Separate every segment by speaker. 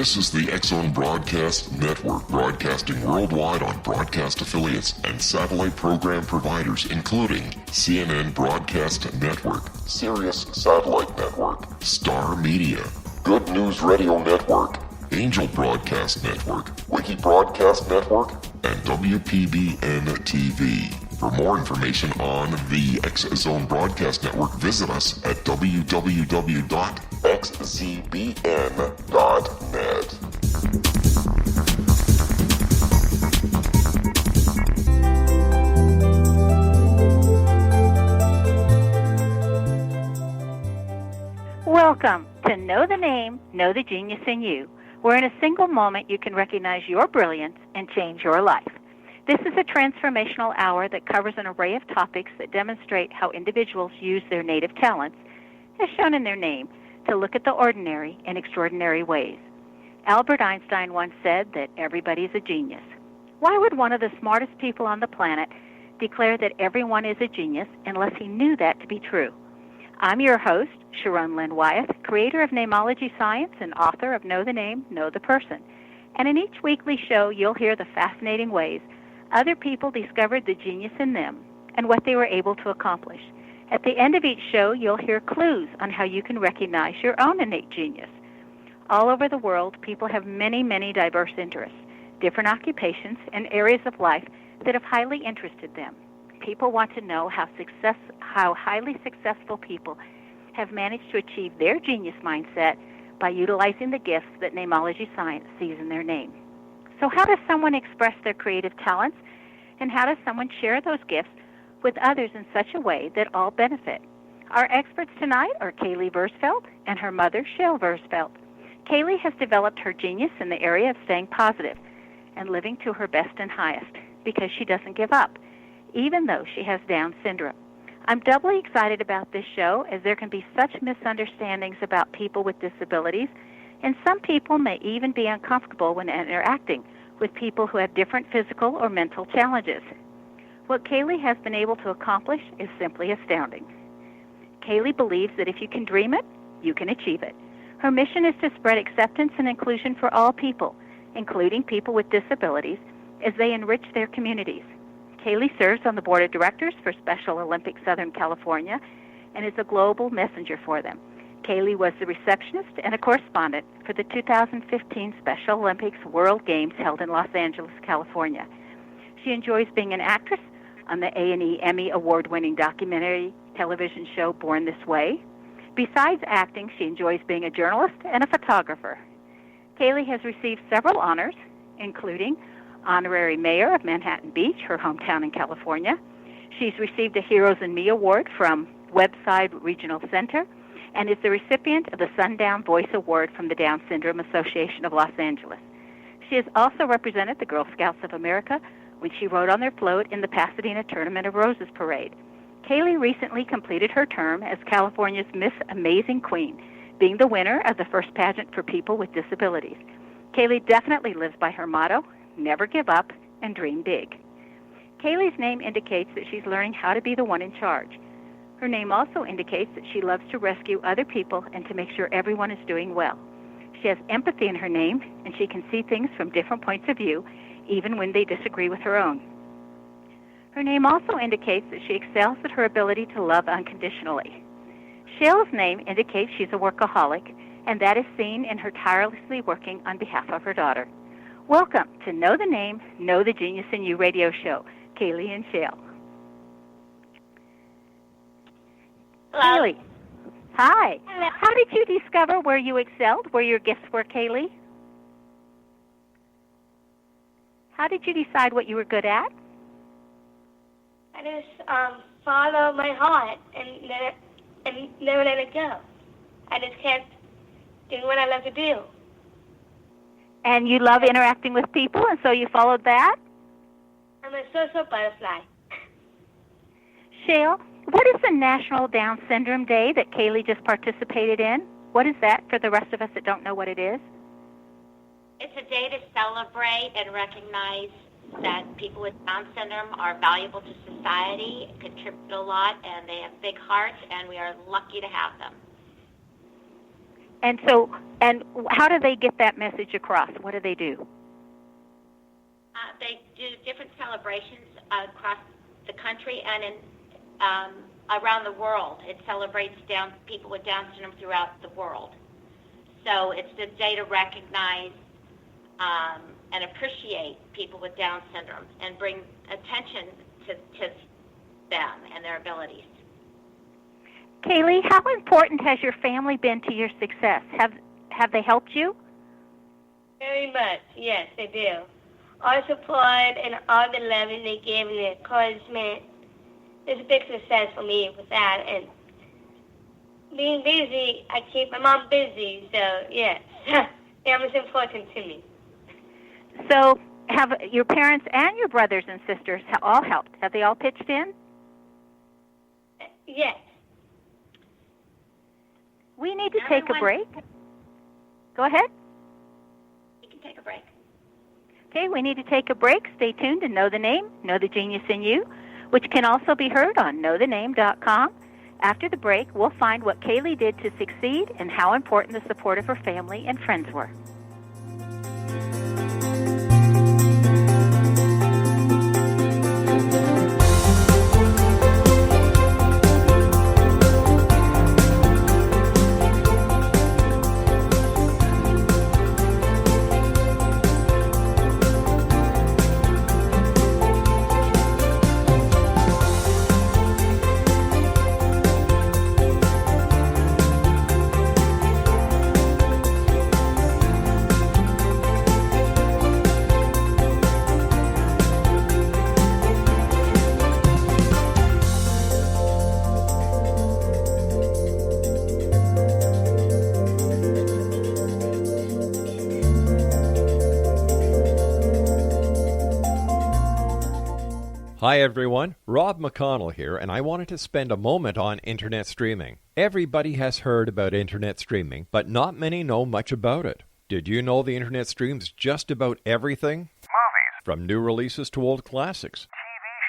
Speaker 1: This is the X-Zone Broadcast Network, broadcasting worldwide on broadcast affiliates and satellite program providers, including CNN Broadcast Network, Sirius Satellite Network, Star Media, Good News Radio Network, Angel Broadcast Network, Wiki Broadcast Network, and WPBN TV. For more information on the X-Zone Broadcast Network, visit us at www.xzbn.net.
Speaker 2: Welcome to Know the Name, Know the Genius in You, where in a single moment you can recognize your brilliance and change your life. This is a transformational hour that covers an array of topics that demonstrate how individuals use their native talents, as shown in their name, to look at the ordinary in extraordinary ways. Albert Einstein once said that everybody is a genius. Why would one of the smartest people on the planet declare that everyone is a genius unless he knew that to be true? I'm your host, Sharon Lynn Wyeth, creator of Namology Science and author of Know the Name, Know the Person. And in each weekly show, you'll hear the fascinating ways other people discovered the genius in them and what they were able to accomplish. At the end of each show, you'll hear clues on how you can recognize your own innate genius. All over the world, people have many, many diverse interests, different occupations, and areas of life that have highly interested them. People want to know how highly successful people have managed to achieve their genius mindset by utilizing the gifts that Namology Science sees in their name. So how does someone express their creative talents, and how does someone share those gifts with others in such a way that all benefit? Our experts tonight are Caley Versfelt and her mother, Shail Versfelt. Caley has developed her genius in the area of staying positive and living to her best and highest because she doesn't give up, even though she has Down syndrome. I'm doubly excited about this show as there can be such misunderstandings about people with disabilities, and some people may even be uncomfortable when interacting with people who have different physical or mental challenges. What Caley has been able to accomplish is simply astounding. Caley believes that if you can dream it, you can achieve it. Her mission is to spread acceptance and inclusion for all people, including people with disabilities, as they enrich their communities. Caley serves on the board of directors for Special Olympics Southern California and is a global messenger for them. Caley was the receptionist and a correspondent for the 2015 Special Olympics World Games held in Los Angeles, California. She enjoys being an actress on the A&E Emmy award-winning documentary television show Born This Way. Besides acting, she enjoys being a journalist and a photographer. Caley has received several honors, including honorary mayor of Manhatten Beach, her hometown in California. She's received a Heroes in Me award from Westside Regional Center and is the recipient of the Sundown Voice Award from the Down Syndrome Association of Los Angeles. She has also represented the Girl Scouts of America when she rode on their float in the Pasadena Tournament of Roses Parade. Caley recently completed her term as California's Miss Amazing Queen, being the winner of the first pageant for people with disabilities. Caley definitely lives by her motto, never give up and dream big. Caley's name indicates that she's learning how to be the one in charge. Her name also indicates that she loves to rescue other people and to make sure everyone is doing well. She has empathy in her name, and she can see things from different points of view, even when they disagree with her own. Her name also indicates that she excels at her ability to love unconditionally. Shail's name indicates she's a workaholic, and that is seen in her tirelessly working on behalf of her daughter. Welcome to Know the Name, Know the Genius in You radio show, Caley and Shail.
Speaker 3: Hello.
Speaker 2: Caley. Hi.
Speaker 3: Hello.
Speaker 2: How did you discover where you excelled, where your gifts were, Caley? How did you decide what you were good at?
Speaker 3: I just follow my heart and never let it go. I just kept doing what I love to do.
Speaker 2: And you love interacting with people, and so you followed that?
Speaker 3: I'm a social butterfly.
Speaker 2: Shail, what is the National Down Syndrome Day that Caley just participated in? What is that for the rest of us that don't know what it is?
Speaker 4: It's a day to celebrate and recognize that people with Down syndrome are valuable to society, contribute a lot, and they have big hearts, and we are lucky to have them.
Speaker 2: And so And how do they get that message across? What do they do?
Speaker 4: They do different celebrations across the country and in around the world. It celebrates people with Down syndrome throughout the world. So it's the day to recognize and appreciate people with Down syndrome and bring attention to them and their abilities.
Speaker 2: Caley, how important has your family been to your success? Have they helped you?
Speaker 3: Very much, yes, they do. All support and all the love they gave and the encouragement. It's a big success for me with that. And being busy, I keep my mom busy, so yes, family's important to me.
Speaker 2: So have your parents and your brothers and sisters all helped? Have they all pitched in?
Speaker 3: Yes.
Speaker 2: We need to take a break. Go ahead.
Speaker 4: You can take a break.
Speaker 2: Okay, we need to take a break. Stay tuned and Know the Name, Know the Genius in You, which can also be heard on knowthename.com. After the break, we'll find what Caley did to succeed and how important the support of her family and friends were.
Speaker 5: Hi everyone, Rob McConnell here, and I wanted to spend a moment on internet streaming. Everybody has heard about internet streaming, but not many know much about it. Did you know the internet streams just about everything?
Speaker 6: Movies.
Speaker 5: From new releases to old classics.
Speaker 6: TV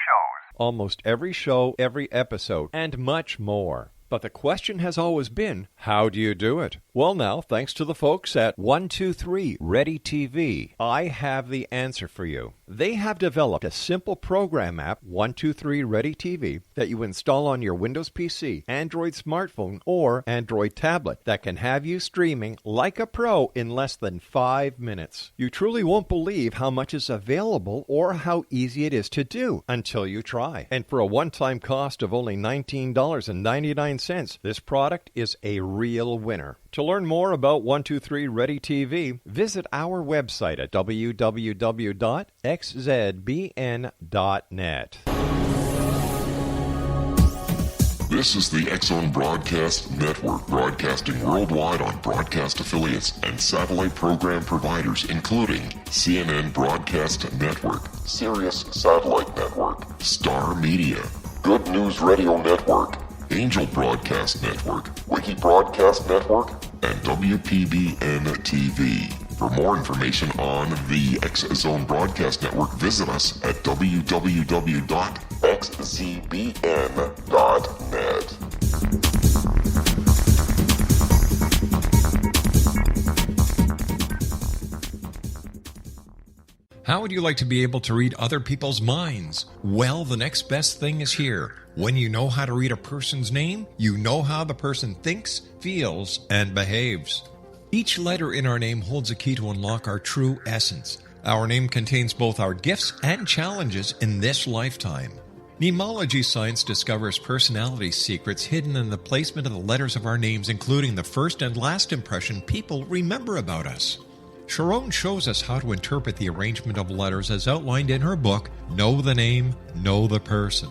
Speaker 6: shows.
Speaker 5: Almost every show, every episode, and much more. But the question has always been, how do you do it? Well now, thanks to the folks at 123 Ready TV, I have the answer for you. They have developed a simple program app, 123 Ready TV, that you install on your Windows PC, Android smartphone, or Android tablet that can have you streaming like a pro in less than 5 minutes. You truly won't believe how much is available or how easy it is to do until you try. And for a one-time cost of only $19.99, this product is a real winner. To learn more about 123 Ready TV, visit our website at www.xzbn.net.
Speaker 1: This is the X-Zone Broadcast Network, broadcasting worldwide on broadcast affiliates and satellite program providers, including CNN Broadcast Network, Sirius Satellite Network, Star Media, Good News Radio Network, Angel Broadcast Network, Wiki Broadcast Network, and WPBN TV. For more information on the X-Zone Broadcast Network, visit us at www.xzbn.net.
Speaker 7: How would you like to be able to read other people's minds? Well, the next best thing is here. When you know how to read a person's name, you know how the person thinks, feels, and behaves. Each letter in our name holds a key to unlock our true essence. Our name contains both our gifts and challenges in this lifetime. Mnemology science discovers personality secrets hidden in the placement of the letters of our names, including the first and last impression people remember about us. Sharon shows us how to interpret the arrangement of letters as outlined in her book, Know the Name, Know the Person.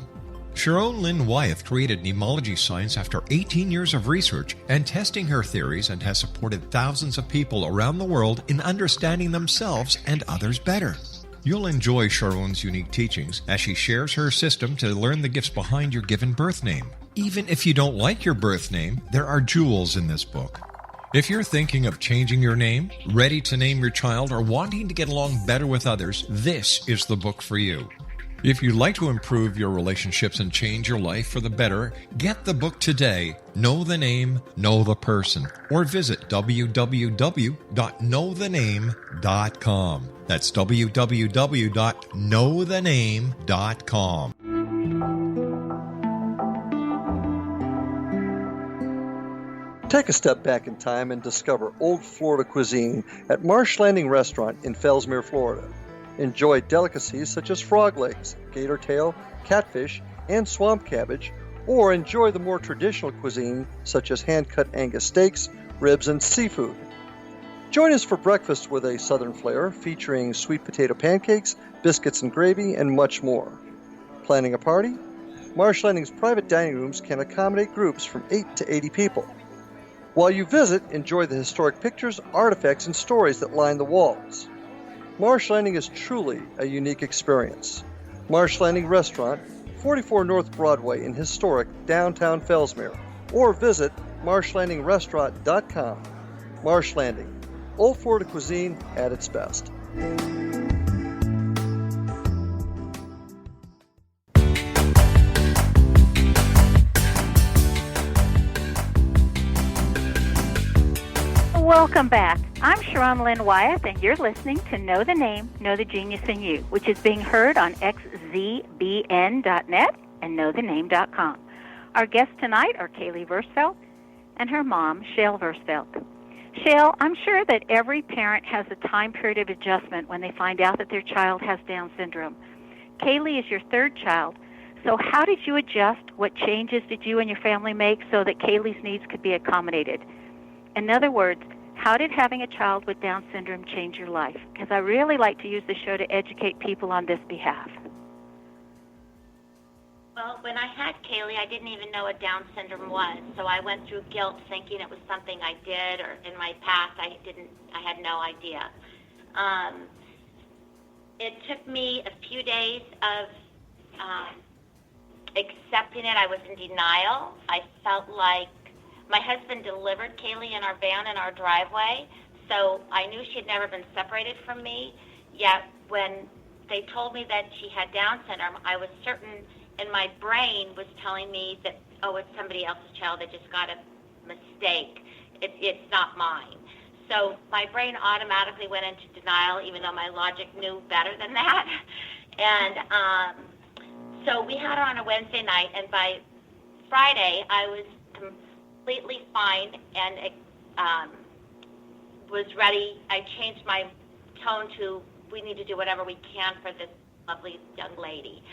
Speaker 7: Sharon Lynn Wyeth created mnemology science after 18 years of research and testing her theories, and has supported thousands of people around the world in understanding themselves and others better. You'll enjoy Sharon's unique teachings as she shares her system to learn the gifts behind your given birth name. Even if you don't like your birth name, there are jewels in this book. If you're thinking of changing your name, ready to name your child, or wanting to get along better with others, this is the book for you. If you'd like to improve your relationships and change your life for the better, get the book today, Know the Name, Know the Person, or visit www.knowthename.com. That's www.knowthename.com.
Speaker 8: Take a step back in time and discover old Florida cuisine at Marsh Landing Restaurant in Fellsmere, Florida. Enjoy delicacies such as frog legs, gator tail, catfish, and swamp cabbage, or enjoy the more traditional cuisine such as hand-cut Angus steaks, ribs, and seafood. Join us for breakfast with a southern flair featuring sweet potato pancakes, biscuits and gravy, and much more. Planning a party? Marsh Landing's private dining rooms can accommodate groups from 8 to 80 people. While you visit, enjoy the historic pictures, artifacts, and stories that line the walls. Marsh Landing is truly a unique experience. Marsh Landing Restaurant, 44 North Broadway in historic downtown Fellsmere, or visit marshlandingrestaurant.com. Marsh Landing, old Florida cuisine at its best.
Speaker 2: Welcome back. I'm Sharon Lynn Wyeth, and you're listening to Know the Name, Know the Genius in You, which is being heard on xzbn.net and knowthename.com. Our guests tonight are Caley Versfelt and her mom, Shail Versfelt. Shail, I'm sure that every parent has a time period of adjustment when they find out that their child has Down syndrome. Caley is your third child, so how did you adjust? What changes did you and your family make so that Caley's needs could be accommodated? In other words, how did having a child with Down syndrome change your life? Because I really like to use the show to educate people on this behalf.
Speaker 4: Well, when I had Caley, I didn't even know what Down syndrome was, so I went through guilt thinking it was something I did, or in my past I had no idea. It took me a few days of accepting it. I was in denial. I felt like my husband delivered Caley in our van in our driveway, so I knew she had never been separated from me. Yet when they told me that she had Down syndrome, I was certain, and my brain was telling me that, oh, it's somebody else's child. They just got a mistake. It's not mine. So my brain automatically went into denial, even though my logic knew better than that. And so we had her on a Wednesday night, and by Friday I was completely fine and was ready. I changed my tone to, we need to do whatever we can for this lovely young lady.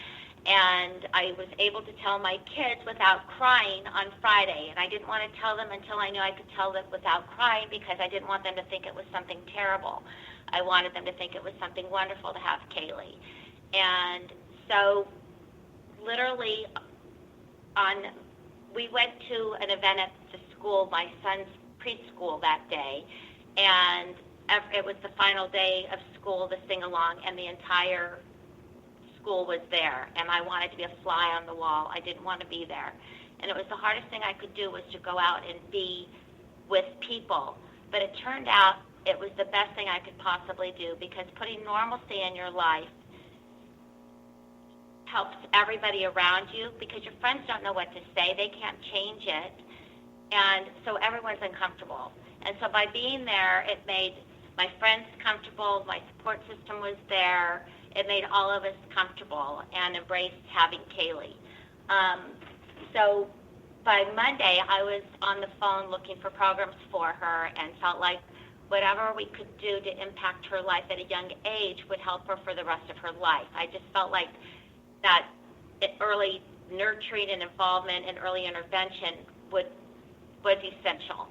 Speaker 4: And I was able to tell my kids without crying on Friday. And I didn't want to tell them until I knew I could tell them without crying, because I didn't want them to think it was something terrible. I wanted them to think it was something wonderful to have Caley. And so literally we went to an event at the school, my son's preschool that day, and it was the final day of school, the sing-along, and the entire school was there, and I wanted to be a fly on the wall. I didn't want to be there. And it was the hardest thing I could do was to go out and be with people. But it turned out it was the best thing I could possibly do, because putting normalcy in your life helps everybody around you, because your friends don't know what to say. They can't change it. And so everyone's uncomfortable. And so by being there, it made my friends comfortable. My support system was there. It made all of us comfortable and embraced having Caley. So by Monday, I was on the phone looking for programs for her and felt like whatever we could do to impact her life at a young age would help her for the rest of her life. I just felt like that early nurturing and involvement and early intervention was essential.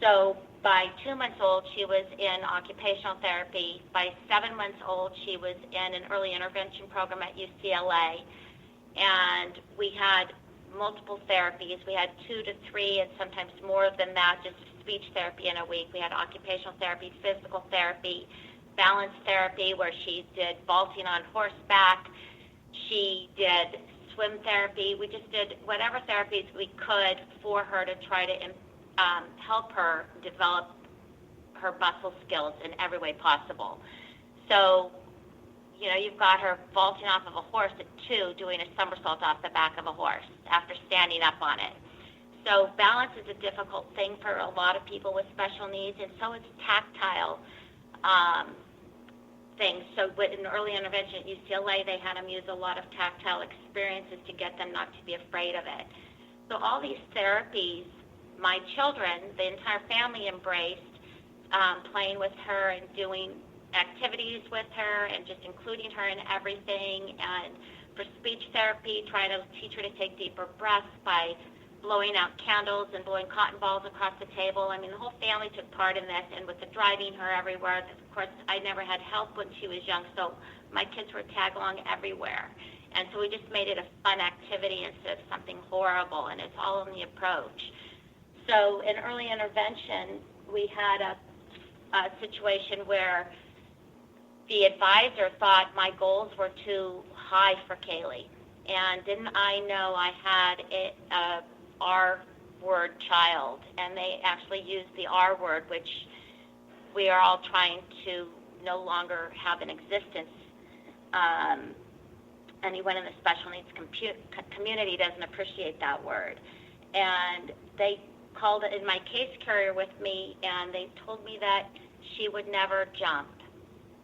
Speaker 4: So by 2 months old, she was in occupational therapy. By 7 months old, she was in an early intervention program at UCLA. And we had multiple therapies. We had 2 to 3 and sometimes more than that, just speech therapy in a week. We had occupational therapy, physical therapy, balance therapy, where she did vaulting on horseback. She did swim therapy. We just did whatever therapies we could for her to try to help her develop her muscle skills in every way possible. So you've got her vaulting off of a horse at 2, doing a somersault off the back of a horse after standing up on it. So balance is a difficult thing for a lot of people with special needs, and so it's tactile things. So in early intervention at UCLA, they had them use a lot of tactile experiences to get them not to be afraid of it. So all these therapies, my children, the entire family embraced, playing with her and doing activities with her and just including her in everything. And for speech therapy, trying to teach her to take deeper breaths by blowing out candles and blowing cotton balls across the table. I mean, the whole family took part in this, and with the driving her everywhere, of course, I never had help when she was young, so my kids were tag along everywhere. And so we just made it a fun activity instead of something horrible, and it's all in the approach. So in early intervention, we had a situation where the advisor thought my goals were too high for Caley. And didn't I know I had a R word child, and they actually used the R word, which we are all trying to no longer have in existence. Anyone in the special needs community doesn't appreciate that word. And they called it in my case carrier with me, and they told me that she would never jump.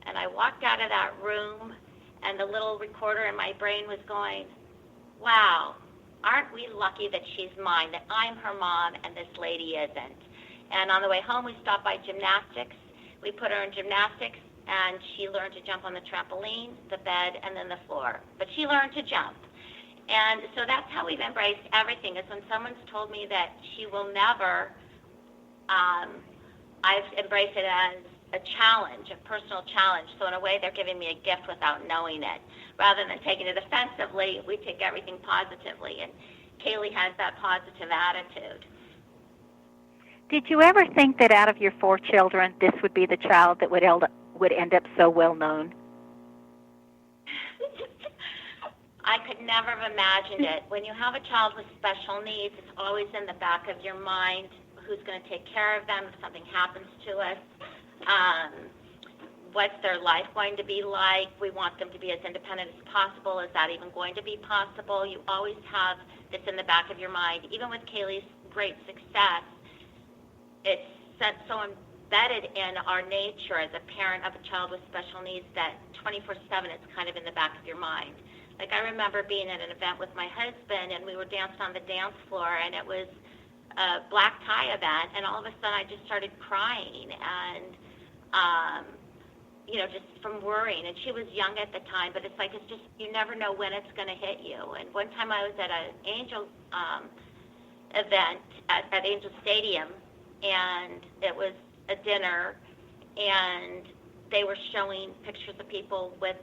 Speaker 4: And I walked out of that room, and the little recorder in my brain was going, wow, aren't we lucky that she's mine, that I'm her mom and this lady isn't. And on the way home, we stopped by gymnastics. We put her in gymnastics, and she learned to jump on the trampoline, the bed, and then the floor. But she learned to jump. And so that's how we've embraced everything, is when someone's told me that she will never, I've embraced it as a challenge, a personal challenge. So in a way, they're giving me a gift without knowing it. Rather than taking it offensively, we take everything positively. And Caley has that positive attitude.
Speaker 2: Did you ever think that out of your 4 children, this would be the child that would end up so well known?
Speaker 4: I could never have imagined it. When you have a child with special needs, it's always in the back of your mind, who's going to take care of them if something happens to us. What's their life going to be like? We want them to be as independent as possible. Is that even going to be possible? You always have this in the back of your mind. Even with Caley's great success, it's so embedded in our nature as a parent of a child with special needs that 24/7 it's kind of in the back of your mind. Like, I remember being at an event with my husband, and we were dancing on the dance floor, and it was a black tie event, and all of a sudden I just started crying, and just from worrying. And she was young at the time, but it's just, you never know when it's going to hit you. And one time I was at an Angel event at Angel Stadium, and it was a dinner, and they were showing pictures of people with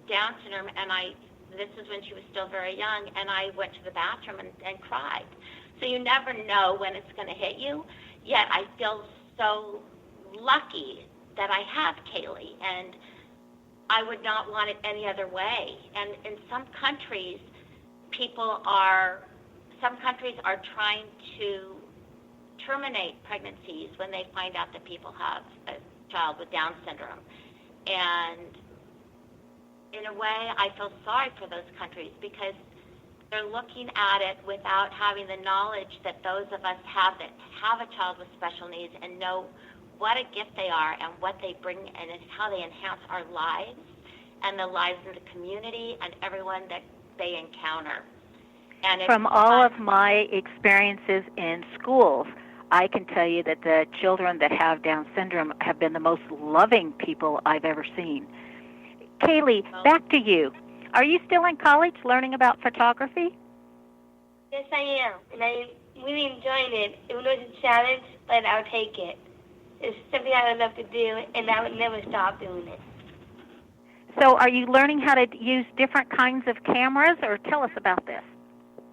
Speaker 4: Down syndrome, and this is when she was still very young, and I went to the bathroom and cried. So you never know when it's going to hit you, yet I feel so lucky that I have Caley, and I would not want it any other way. And in some countries, some countries are trying to terminate pregnancies when they find out that people have a child with Down syndrome. And in a way, I feel sorry for those countries, because they're looking at it without having the knowledge that those of us have that have a child with special needs and know what a gift they are and what they bring and how they enhance our lives and the lives of the community and everyone that they encounter. And
Speaker 2: from all of my experiences in schools, I can tell you that the children that have Down syndrome have been the most loving people I've ever seen. Caley, back to you. Are you still in college learning about photography?
Speaker 3: Yes, I am, and I'm really enjoying it. Even though it's a challenge, but I'll take it. It's something I would love to do, and I would never stop doing it.
Speaker 2: So are you learning how to use different kinds of cameras, or tell us about this?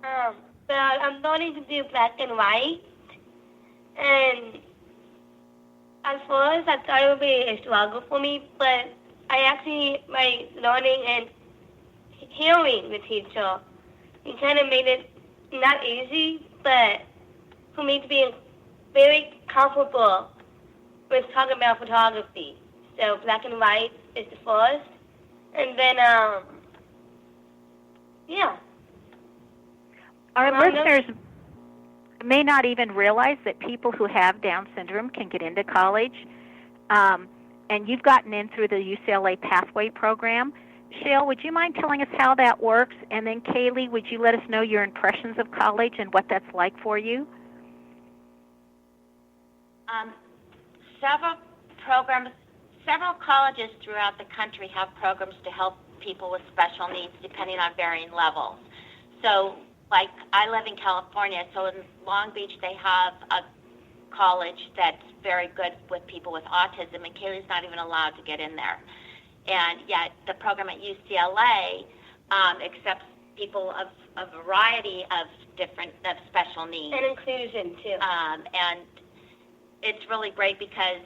Speaker 3: Well, I'm learning to do black and white, and at first I thought it would be a struggle for me, but my learning and hearing the teacher, he kind of made it not easy, but for me to be very comfortable with talking about photography. So black and white is the first, And then, yeah.
Speaker 2: Our
Speaker 3: Well,
Speaker 2: listeners may not even realize that people who have Down syndrome can get into college. And you've gotten in through the UCLA Pathway Program. Shail, would you mind telling us how that works? And then, Caley, would you let us know your impressions of college and what that's like for you?
Speaker 4: Several colleges throughout the country have programs to help people with special needs depending on varying levels. So, like, I live in California, so in Long Beach they have a college that's very good with people with autism, and Caley's not even allowed to get in there. And yet the program at UCLA accepts people of a variety of special needs.
Speaker 3: And inclusion, too.
Speaker 4: And it's really great because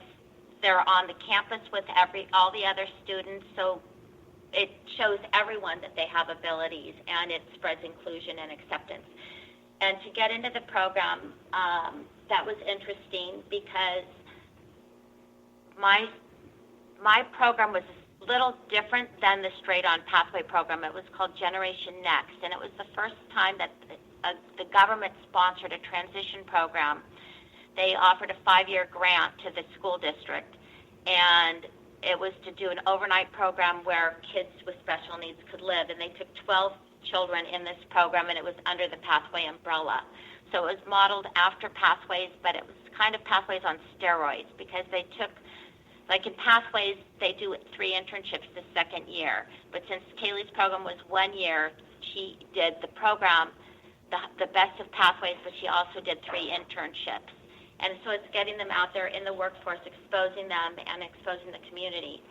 Speaker 4: they're on the campus with all the other students, so it shows everyone that they have abilities, and it spreads inclusion and acceptance. And to get into the program, that was interesting because my program was a little different than the straight-on pathway program. It was called Generation Next, and it was the first time that the government sponsored a transition program. They offered a 5-year grant to the school district, and it was to do an overnight program where kids with special needs could live, and they took 12 children in this program, and it was under the Pathway umbrella. So it was modeled after Pathways, but it was kind of Pathways on steroids because they took, like in Pathways, they do 3 internships the second year. But since Caley's program was 1 year, she did the program, the best of Pathways, but she also did 3 internships. And so it's getting them out there in the workforce, exposing them and exposing the community.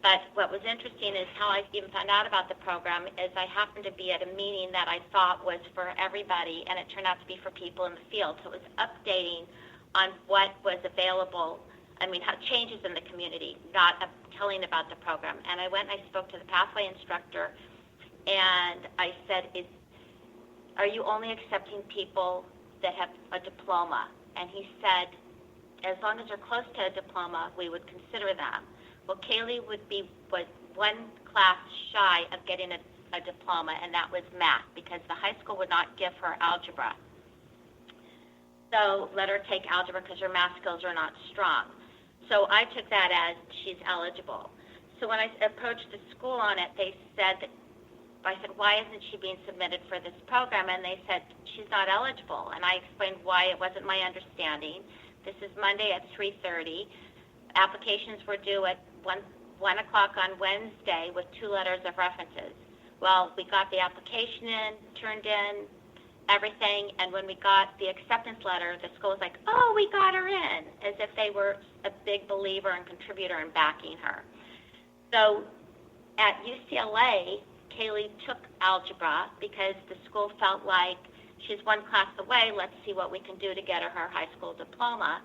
Speaker 4: But what was interesting is how I even found out about the program is I happened to be at a meeting that I thought was for everybody, and it turned out to be for people in the field. So it was updating on what was available, how changes in the community, not telling about the program. And I went and I spoke to the pathway instructor, and I said, are you only accepting people that have a diploma? And he said, as long as they're close to a diploma, we would consider them. Well, Caley was 1 class shy of getting a diploma, and that was math, because the high school would not give her algebra. So let her take algebra because her math skills are not strong. So I took that as she's eligible. So when I approached the school on it, I said, why isn't she being submitted for this program? And they said, she's not eligible. And I explained why it wasn't my understanding. This is Monday at 3:30. Applications were due at 1 o'clock on Wednesday with 2 letters of references. Well, we got the application in, turned in everything, and when we got the acceptance letter, the school was like, oh, we got her in, as if they were a big believer and contributor in backing her. So at UCLA, Caley took algebra because the school felt like she's 1 class away, let's see what we can do to get her high school diploma.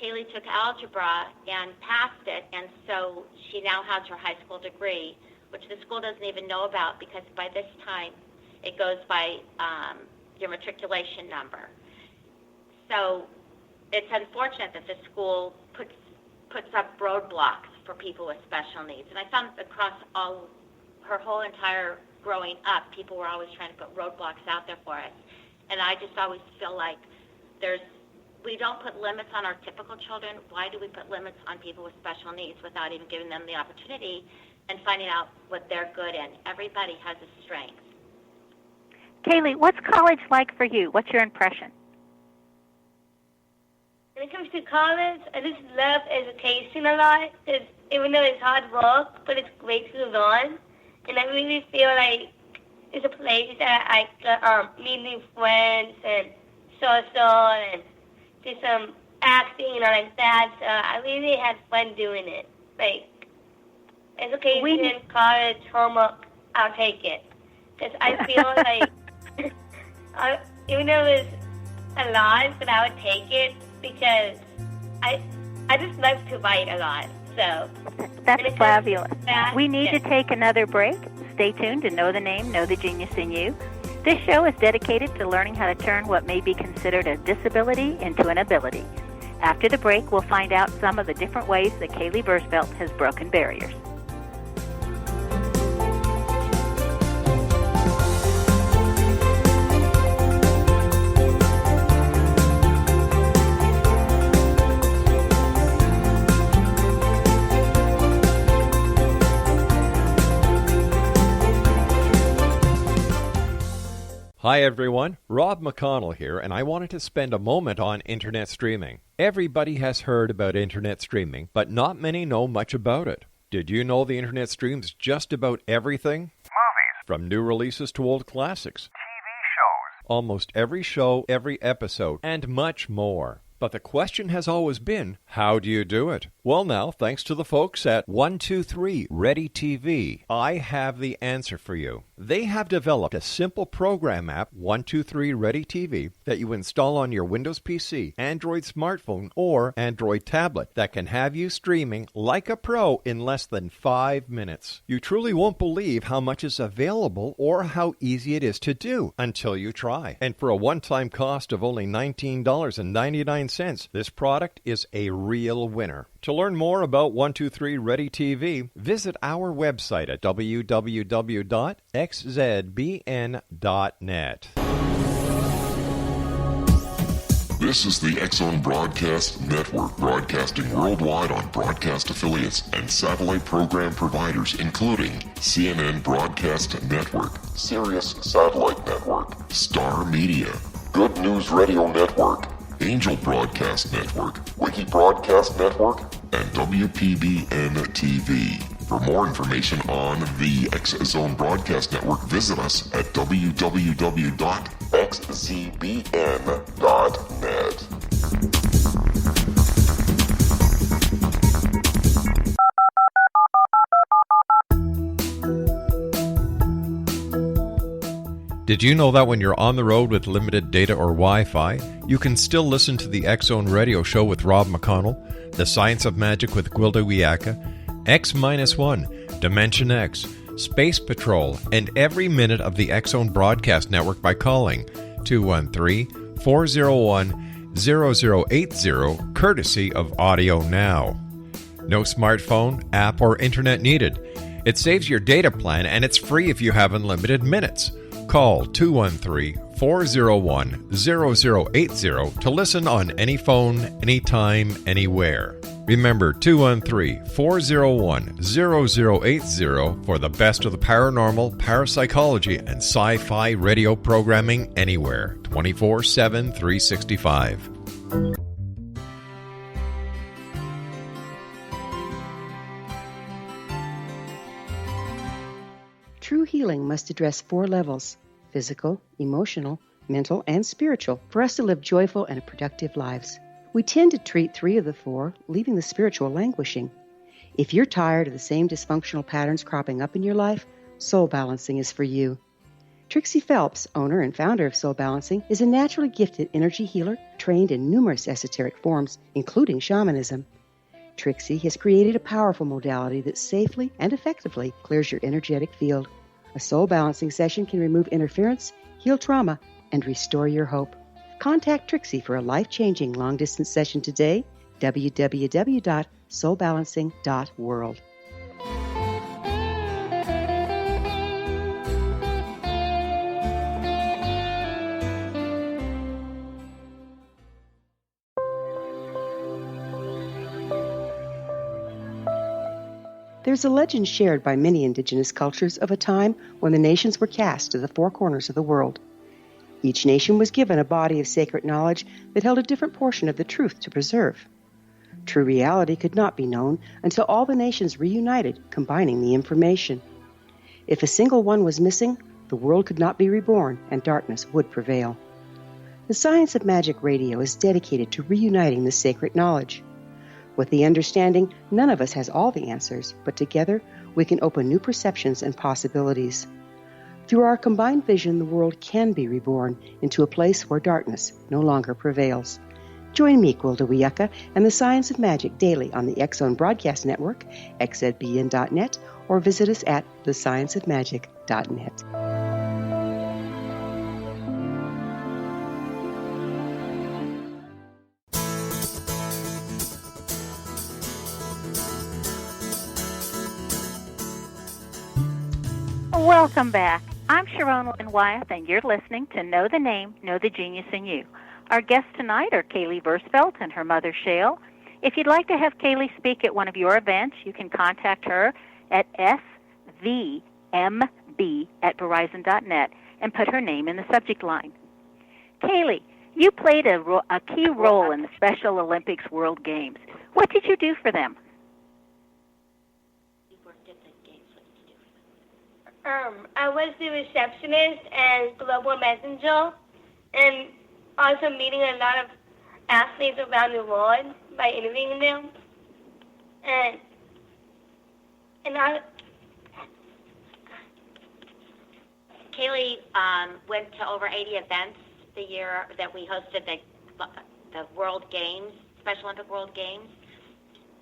Speaker 4: Caley took algebra and passed it, and so she now has her high school degree, which the school doesn't even know about because by this time it goes by your matriculation number. So it's unfortunate that the school puts up roadblocks for people with special needs. And I found across her whole entire growing up, people were always trying to put roadblocks out there for us. And I just always feel like we don't put limits on our typical children. Why do we put limits on people with special needs without even giving them the opportunity and finding out what they're good in? Everybody has a strength.
Speaker 2: Caley, what's college like for you? What's your impression?
Speaker 3: When it comes to college, I just love education a lot. Because even though it's hard work, but it's great to learn. And I really feel like it's a place that I could meet new friends and social and do some acting or like that. So I really had fun doing it. Like, education, college, homework, I'll take it. Because I feel like, even though it's a lot, but I would take it because I just love to write a lot. So
Speaker 2: that's fabulous. We need to take another break. Stay tuned to Know the Name, Know the Genius in You. This show is dedicated to learning how to turn what may be considered a disability into an ability. After the break, we'll find out some of the different ways that Caley Versfelt has broken barriers.
Speaker 5: Hi everyone, Rob McConnell here, and I wanted to spend a moment on internet streaming. Everybody has heard about internet streaming, but not many know much about it. Did you know the internet streams just about everything?
Speaker 6: Movies.
Speaker 5: From new releases to old classics.
Speaker 6: TV shows.
Speaker 5: Almost every show, every episode, and much more. But the question has always been, how do you do it? Well now, thanks to the folks at 123 Ready TV, I have the answer for you. They have developed a simple program app, 123 Ready TV, that you install on your Windows PC, Android smartphone, or Android tablet that can have you streaming like a pro in less than 5 minutes. You truly won't believe how much is available or how easy it is to do until you try. And for a one-time cost of only $19.99, this product is a real winner. To learn more about 123 Ready TV, visit our website at www.xzbn.net.
Speaker 1: This is the X-Zone Broadcast Network, broadcasting worldwide on broadcast affiliates and satellite program providers, including CNN Broadcast Network, Sirius Satellite Network, Star Media, Good News Radio Network, Angel Broadcast Network, Wiki Broadcast Network, and WPBN TV. For more information on the X-Zone Broadcast Network, visit us at www.xzbn.net.
Speaker 7: Did you know that when you're on the road with limited data or Wi-Fi, you can still listen to the X-Zone Radio Show with Rob McConnell, The Science of Magic with Gwilda Wiyaka, X-1, Dimension X, Space Patrol, and every minute of the X-Zone Broadcast Network by calling 213-401-0080, courtesy of Audio Now. No smartphone, app, or internet needed. It saves your data plan, and it's free if you have unlimited minutes. Call 213-401-0080 to listen on any phone, anytime, anywhere. Remember 213-401-0080 for the best of the paranormal, parapsychology, and sci-fi radio programming anywhere, 24/7, 365.
Speaker 9: True healing must address 4 levels: physical, emotional, mental, and spiritual, for us to live joyful and productive lives. We tend to treat 3 of the 4, leaving the spiritual languishing. If you're tired of the same dysfunctional patterns cropping up in your life, Soul Balancing is for you. Trixie Phelps, owner and founder of Soul Balancing, is a naturally gifted energy healer trained in numerous esoteric forms, including shamanism. Trixie has created a powerful modality that safely and effectively clears your energetic field. A soul balancing session can remove interference, heal trauma, and restore your hope. Contact Trixie for a life-changing long-distance session today, www.soulbalancing.world. There's a legend shared by many indigenous cultures of a time when the nations were cast to the 4 corners of the world. Each nation was given a body of sacred knowledge that held a different portion of the truth to preserve. True reality could not be known until all the nations reunited, combining the information. If a single one was missing, the world could not be reborn and darkness would prevail. The Science of Magic Radio is dedicated to reuniting the sacred knowledge. With the understanding, none of us has all the answers, but together we can open new perceptions and possibilities. Through our combined vision, the world can be reborn into a place where darkness no longer prevails. Join me, Gwilda Wiyaka, and the Science of Magic daily on the X-Zone Broadcast Network, xzbn.net, or visit us at thescienceofmagic.net.
Speaker 2: Welcome back. I'm Sharon Lynn Wyeth, and you're listening to Know the Name, Know the Genius in You. Our guests tonight are Caley Versfelt and her mother, Shail. If you'd like to have Caley speak at one of your events, you can contact her at svmb@verizon.net. and put her name in the subject line. Caley, you played a key role in the Special Olympics World Games. What did you do for them?
Speaker 4: You worked at the games. What did you do for them?
Speaker 3: I was the receptionist and global messenger, and also meeting a lot of athletes around the world by interviewing them. And
Speaker 4: Caley went to over 80 events the year that we hosted the World Games, Special Olympic World Games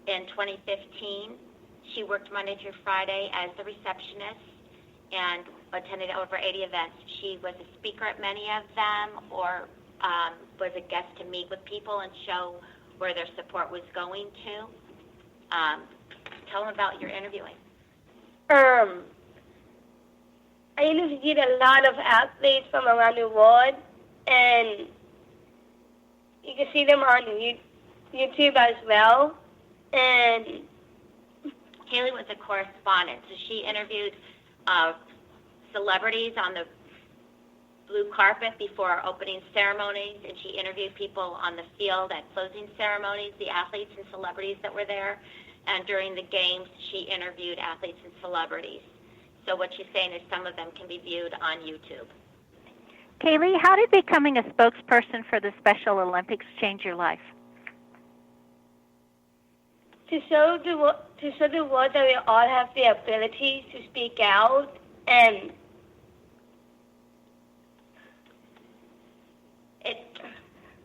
Speaker 4: in 2015. She worked Monday through Friday as the receptionist and attended over 80 events. She was a speaker at many of them, or was a guest to meet with people and show where their support was going to. Tell them about your interviewing.
Speaker 3: I interviewed a lot of athletes from around the world, and you can see them on YouTube as well. And
Speaker 4: Caley was a correspondent, so she interviewed celebrities on the blue carpet before opening ceremonies, and she interviewed people on the field at closing ceremonies, the athletes and celebrities that were there. And during the games, she interviewed athletes and celebrities. So what she's saying is some of them can be viewed on YouTube.
Speaker 2: Caley, how did becoming a spokesperson for the Special Olympics change your life?
Speaker 3: To show the world that we all have the ability to speak out, and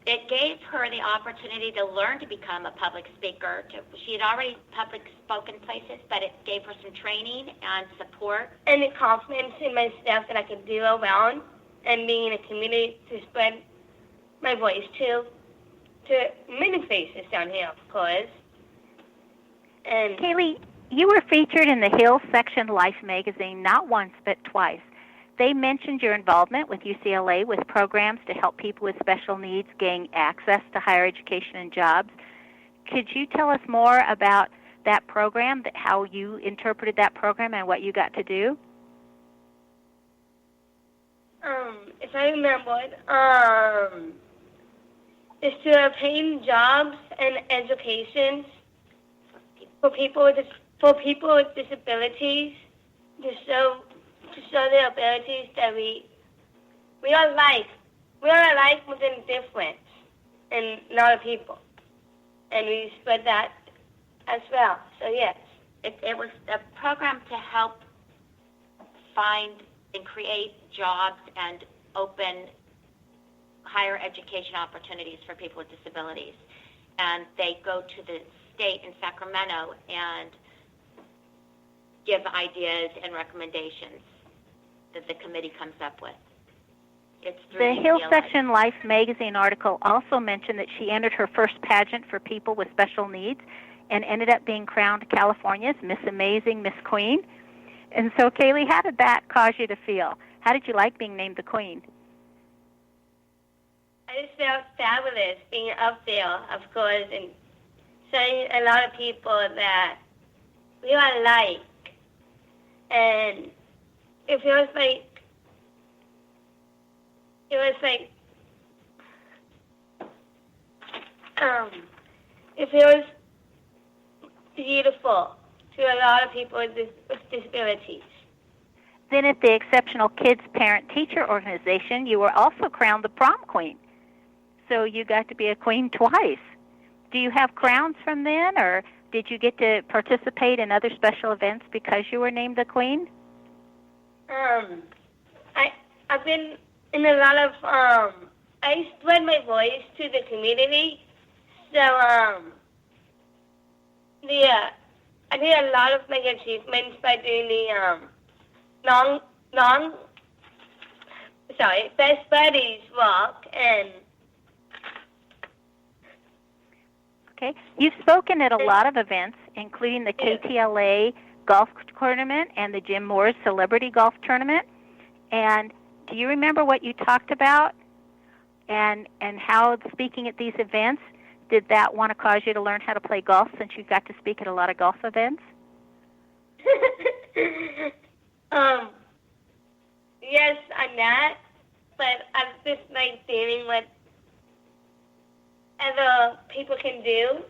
Speaker 4: it gave her the opportunity to learn to become a public speaker. She had already public spoken places, but it gave her some training and support.
Speaker 3: And the confidence in myself that I could do around and being in a community to spread my voice to many places down here, of course. And
Speaker 2: Caley, you were featured in the Hill Section Life magazine not once but twice. They mentioned your involvement with UCLA with programs to help people with special needs gain access to higher education and jobs. Could you tell us more about that program, how you interpreted that program and what you got to do?
Speaker 3: If I remember, is to obtain jobs and education for people with disabilities, to show the abilities that we are alike. We are alike within difference in a lot of people, and we spread that as well. So yes,
Speaker 4: it was a program to help find and create jobs and open higher education opportunities for people with disabilities. And they go to the state in Sacramento and give ideas and recommendations that the committee comes up with. It's through
Speaker 2: the Hill
Speaker 4: UCLA.
Speaker 2: Section Life magazine article also mentioned that she entered her first pageant for people with special needs and ended up being crowned California's Miss Amazing, Miss Queen. And so, Caley, how did that cause you to feel? How did you like being named the Queen?
Speaker 3: I just felt fabulous being up there, of course, and showing a lot of people that we are alike. And it feels beautiful to a lot of people with disabilities.
Speaker 2: Then at the Exceptional Kids Parent-Teacher Organization, you were also crowned the prom queen. So you got to be a queen twice. Do you have crowns from then, or did you get to participate in other special events because you were named the queen?
Speaker 3: I've been in a lot of, I spread my voice to the community. So, I did a lot of my achievements by doing the, Best Buddies walk, and
Speaker 2: okay. You've spoken at a lot of events, including the KTLA Golf Tournament and the Jim Moore's Celebrity Golf Tournament. And do you remember what you talked about and how speaking at these events, did that want to cause you to learn how to play golf since you got to speak at a lot of golf events?
Speaker 3: Yes, I'm not, but I'm just like dealing with other people can do.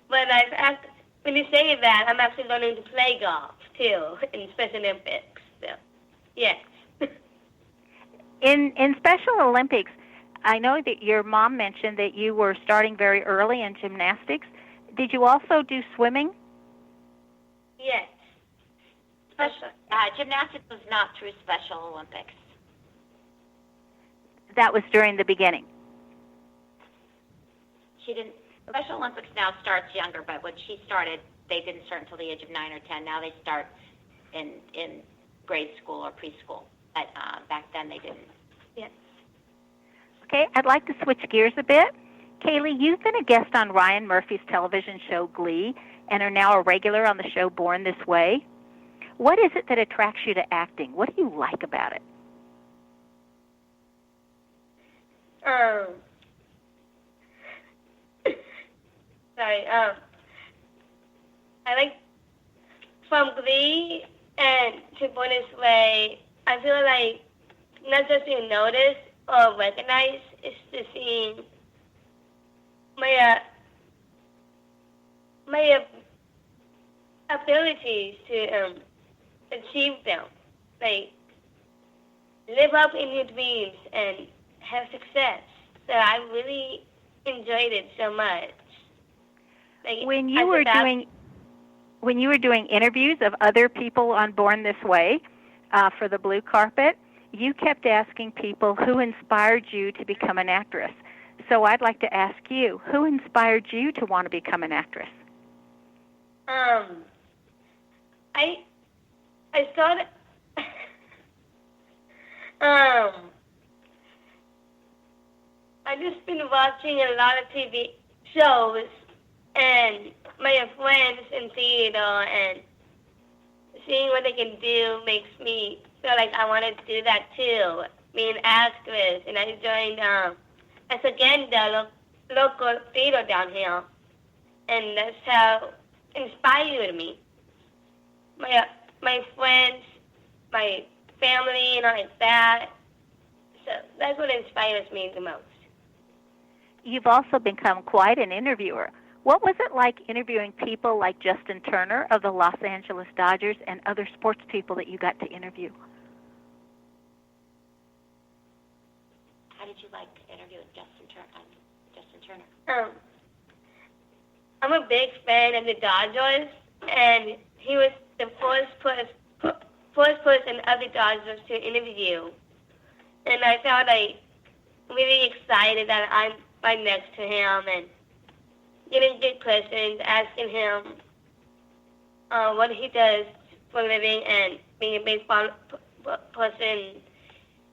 Speaker 3: But when you say that, I'm actually learning to play golf too in Special Olympics. So, yes.
Speaker 2: In Special Olympics, I know that your mom mentioned that you were starting very early in gymnastics. Did you also do swimming?
Speaker 3: Yes.
Speaker 4: Gymnastics was not through Special Olympics.
Speaker 2: That was during the beginning.
Speaker 4: She didn't. Special Olympics now starts younger, but when she started, they didn't start until the age of 9 or 10. Now they start in grade school or preschool. But back then they didn't.
Speaker 3: Yes.
Speaker 2: Okay, I'd like to switch gears a bit. Caley, you've been a guest on Ryan Murphy's television show Glee and are now a regular on the show Born This Way. What is it that attracts you to acting? What do you like about it?
Speaker 3: I like from Glee and to Born This Way, I feel like not just being noticed or recognized, it's just seeing my abilities to achieve them, like live up in your dreams and have success. So I really enjoyed it so much. Like,
Speaker 2: when you were doing interviews of other people on Born This Way for the blue carpet, you kept asking people who inspired you to become an actress. So I'd like to ask you, who inspired you to want to become an actress?
Speaker 3: I started. I just been watching a lot of TV shows and my friends in theater, and seeing what they can do makes me feel like I want to do that too, be an actress. And I joined Pasadena, local theater down here, and that's how it inspired me. My friends, my family, and all like that. So that's what inspires me the most.
Speaker 2: You've also become quite an interviewer. What was it like interviewing people like Justin Turner of the Los Angeles Dodgers and other sports people that you got to interview?
Speaker 4: How did you like interviewing Justin Turner?
Speaker 3: I'm a big fan of the Dodgers, and he was the first person of the Dodgers to interview. And I felt like really excited that I'm right next to him and getting good questions, asking him what he does for a living, and being a baseball person.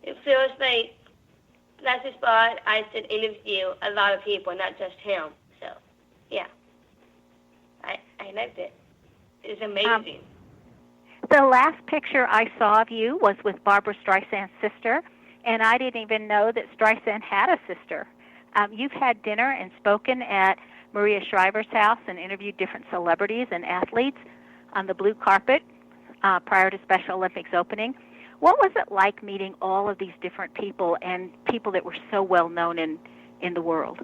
Speaker 3: It feels like that's the spot I should interview a lot of people, not just him. So, yeah, I liked it. It's amazing.
Speaker 2: The last picture I saw of you was with Barbra Streisand's sister, and I didn't even know that Streisand had a sister. You've had dinner and spoken at Maria Shriver's house and interviewed different celebrities and athletes on the blue carpet prior to Special Olympics opening. What was it like meeting all of these different people and people that were so well known in the world?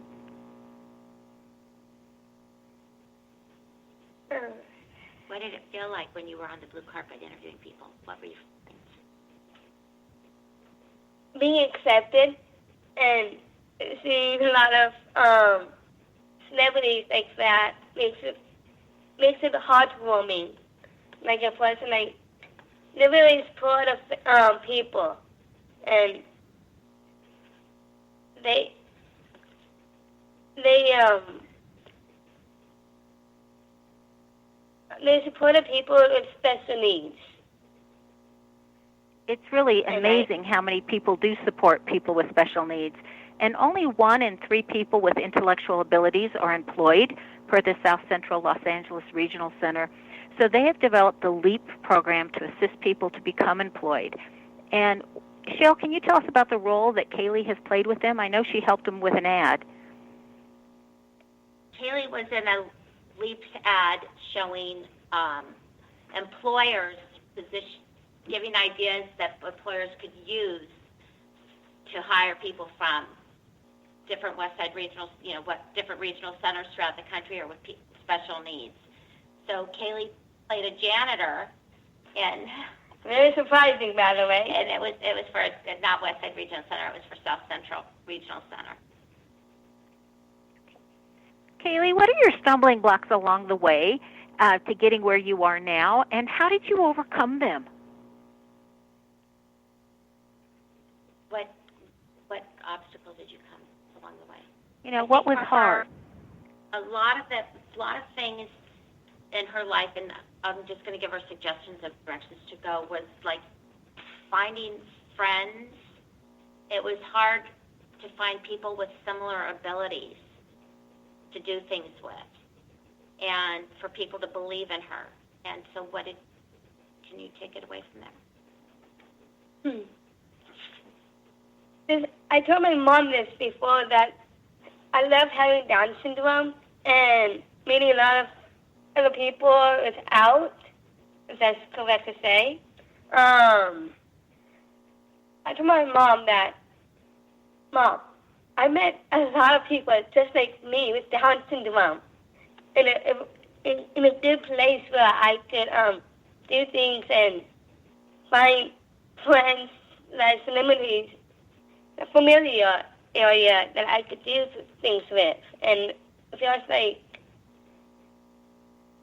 Speaker 4: What did it feel like when you were on the blue carpet interviewing people? What were you thinking?
Speaker 3: Being accepted and seeing a lot of celebrities like that makes it heartwarming. Like a person like they're really support of people, and they support people with special needs.
Speaker 2: It's really amazing how many people do support people with special needs. And only 1 in 3 people with intellectual abilities are employed per the South Central Los Angeles Regional Center. So they have developed the LEAP program to assist people to become employed. And Shail, can you tell us about the role that Caley has played with them? I know she helped them with an ad.
Speaker 4: Caley was in a LEAP ad showing employers giving ideas that employers could use to hire people from different Westside regional, different regional centers throughout the country or with special needs. So Caley played a janitor, and
Speaker 3: very surprising, by the way.
Speaker 4: And it was for not Westside Regional Center. It was for South Central Regional Center.
Speaker 2: Caley, what are your stumbling blocks along the way to getting where you are now, and how did you overcome them?
Speaker 4: What obstacles did you come along the way?
Speaker 2: What was hard?
Speaker 4: A lot of things in her life, and I'm just going to give her suggestions of directions to go, was like finding friends. It was hard to find people with similar abilities to do things with, and for people to believe in her. And so can you take it away from there?
Speaker 3: I told my mom this before, that I love having Down syndrome and meeting a lot of other people without, if that's correct to say. I told my mom that, Mom, I met a lot of people just like me with Down syndrome in a good place where I could do things and find friends like celebrities, a familiar area that I could do things with. And it feels like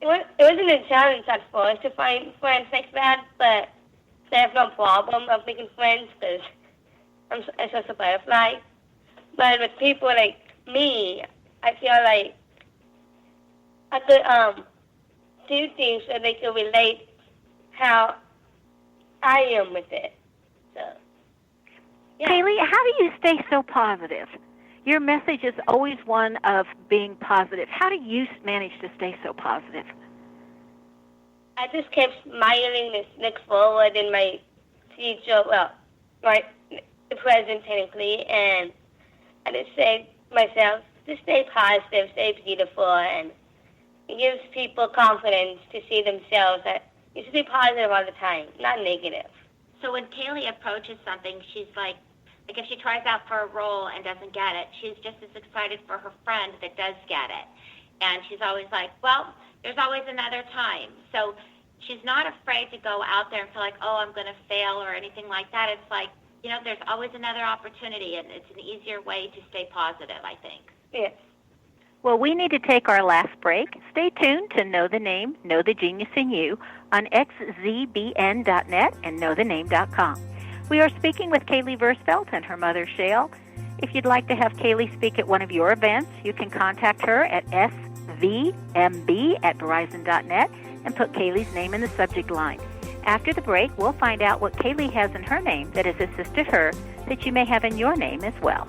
Speaker 3: it wasn't a challenge at first to find friends like that, but I have no problem of making friends because I'm such a butterfly. But with people like me, I feel like I could do things so they could relate how I am with it. So, yeah.
Speaker 2: Caley, how do you stay so positive? Your message is always one of being positive. How do you manage to stay so positive?
Speaker 3: I just kept smiling and look forward in my future, the present technically, and I just say to myself, just stay positive, stay beautiful, and it gives people confidence to see themselves that you should be positive all the time, not negative.
Speaker 4: So when Caley approaches something, she's like if she tries out for a role and doesn't get it, she's just as excited for her friend that does get it. And she's always like, well, there's always another time. So she's not afraid to go out there and feel like, oh, I'm going to fail or anything like that. It's like, there's always another opportunity, and it's an easier way to stay positive, I think.
Speaker 3: Yes.
Speaker 2: Well, we need to take our last break. Stay tuned to Know the Name, Know the Genius in You on xzbn.net and knowthename.com. We are speaking with Caley Versfelt and her mother, Shail. If you'd like to have Caley speak at one of your events, you can contact her at svmb@verizon.net and put Caley's name in the subject line. After the break, we'll find out what Caley has in her name that has assisted her that you may have in your name as well.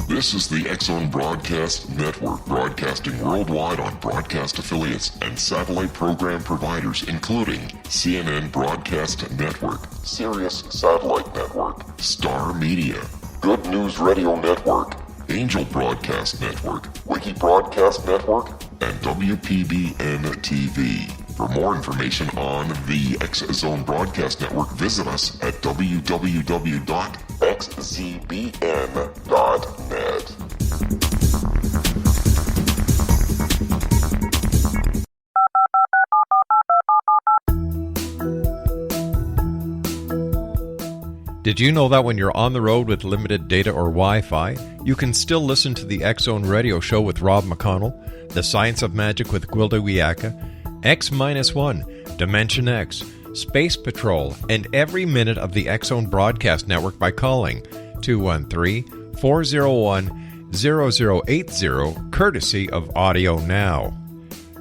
Speaker 1: This is the X-Zone Broadcast Network, broadcasting worldwide on broadcast affiliates and satellite program providers, including CNN Broadcast Network, Sirius Satellite Network, Star Media, Good News Radio Network, Angel Broadcast Network, Wiki Broadcast Network, and WPBN TV. For more information on the X-Zone Broadcast Network, visit us at www.xzbn.net.
Speaker 5: Did you know that when you're on the road with limited data or Wi-Fi, you can still listen to the X-Zone Radio Show with Rob McConnell, The Science of Magic with Gwilda Wiyaka, X-1, Dimension X, Space Patrol, and every minute of the X-Zone Broadcast Network by calling 213-401-0080, courtesy of Audio Now.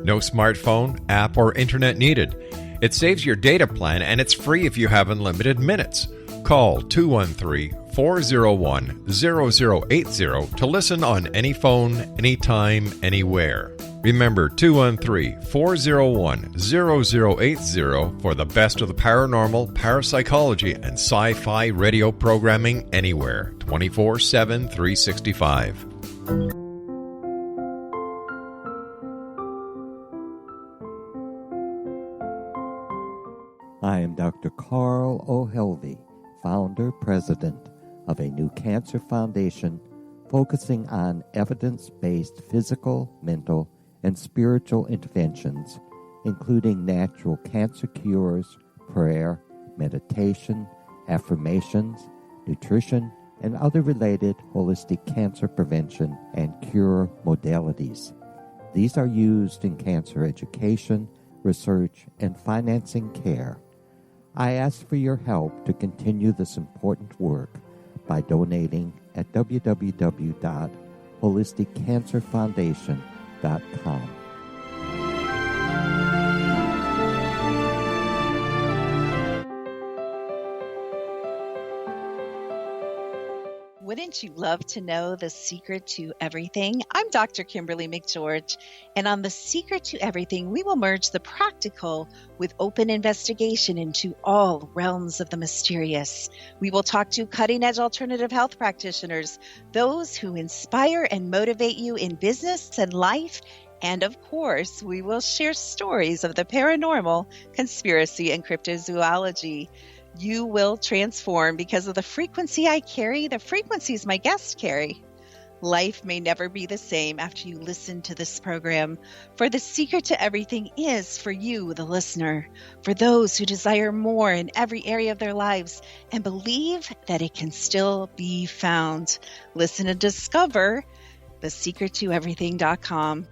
Speaker 5: No smartphone, app, or internet needed. It saves your data plan, and it's free if you have unlimited minutes. Call 213-401-0080 to listen on any phone, anytime, anywhere.
Speaker 7: Remember 213-401-0080 for the best of the paranormal, parapsychology, and sci-fi radio programming anywhere, 24/7, 365.
Speaker 10: I am Dr. Carl O'Helvey, founder, president of a new cancer foundation focusing on evidence-based physical, mental, and spiritual interventions, including natural cancer cures, prayer, meditation, affirmations, nutrition, and other related holistic cancer prevention and cure modalities. These are used in cancer education, research, and financing care. I ask for your help to continue this important work by donating at www.holisticcancerfoundation.com.
Speaker 11: Wouldn't you love to know the secret to everything? I'm Dr. Kimberly McGeorge, and on The Secret to Everything, we will merge the practical with open investigation into all realms of the mysterious. We will talk to cutting-edge alternative health practitioners, those who inspire and motivate you in business and life, and of course, we will share stories of the paranormal, conspiracy, and cryptozoology. You will transform because of the frequency I carry, the frequencies my guests carry. Life may never be the same after you listen to this program, for the secret to everything is for you, the listener, for those who desire more in every area of their lives and believe that it can still be found. Listen and discover thesecrettoeverything.com.